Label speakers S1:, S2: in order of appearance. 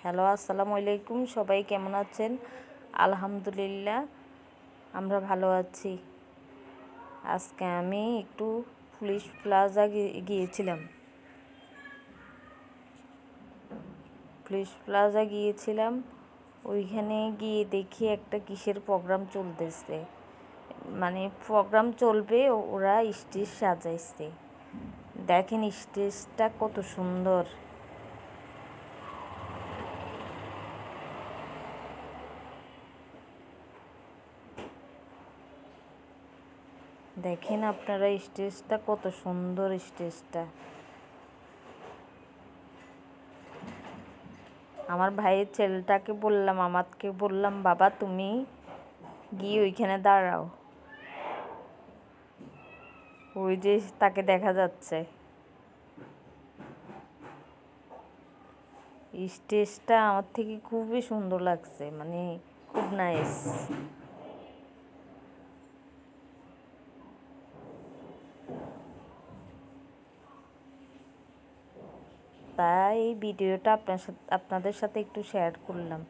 S1: Hello, আসসালামু আলাইকুম। সবাই কেমন আছেন? আলহামদুলিল্লাহ, আমরা ভালো আছি। আজকে আমি একটু পুলিশ প্লাজা গিয়েছিলাম। ওইখানে গিয়ে দেখি একটা কিসের প্রোগ্রাম চলতেছে, মানে প্রোগ্রাম চলবে, ওরা স্টেজ সাজাইছে। দেখেন স্টেজটা কত সুন্দর। দেখেন আপনারা স্টেজটা কত সুন্দর। স্টেজটা আমার ভাইয়ের ছেলেটাকে বললাম, আমাকে বললাম, বাবা তুমি গিয়ে ওইখানে দাঁড়াও, ওই যে তাকে দেখা যাচ্ছে। স্টেজটা আমার থেকে খুবই সুন্দর লাগছে, মানে খুব নাইস। তাই এই ভিডিওটা আপনাদের সাথে একটু শেয়ার করলাম।